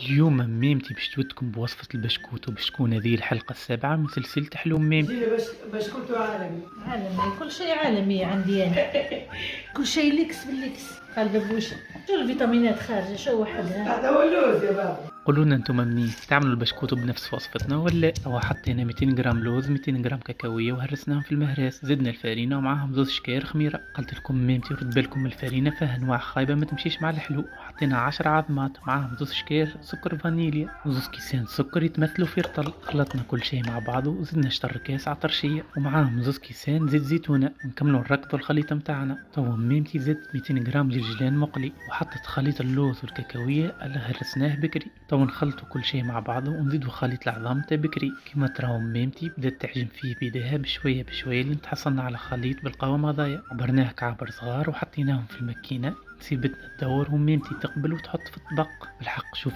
اليوم ميمتي باش تودكم بوصفة البشكوت وباش تكون هذه الحلقة السابعة من سلسلة حلوم ميمتي. زينة باش كنت عالمي. عالمي، كل شيء عالمي عندي أنا. كل شيء ليكس بالليكس. قال ببوشة شو الفيتامينات خارجة، شو وحدها؟ هذا هو اللوز يا بابا. قولوا لنا انتم منين تعملوا البشكوت بنفس وصفتنا ولا؟ او حطينا 200 جرام لوز، 200 جرام كاكاوية وهرسناهم في المهراس، زدنا الفارينة ومعاهم زوز شكاير خميرة. قلت لكم ميمتي رد بالكم من الفارينة، فيها انواع خايبة ما تمشيش مع الحلو. حطينا 10 عظمات معاهم زوز شكاير سكر فانيليا وزوز كيسان سكر يتمثلوا في رطل. خلطنا كل شيء مع بعضه وزدنا شطر كاس عطرشية ومعاهم زوز كيسان زيت زيتونة. نكملوا نركضوا الخليط متاعنا. تو ميمتي زدت 200 جرام جرجلان مقلي وحطت خليط اللوز والكاكاوية اللي هرسناه بكري. تو نخلطوا كل شيء مع بعضه ونزيدوا خليط العظام تاع بكري. كما تراو ميمتي بدات تعجن فيه بيدها بشويه بشويه لين تحصلنا على خليط بالقوام هذايا. عبرناه كعبر صغار وحطيناهم في الماكينه، سيبتنا تدور وميمتي تقبل وتحط في الطبق. بالحق شوفوا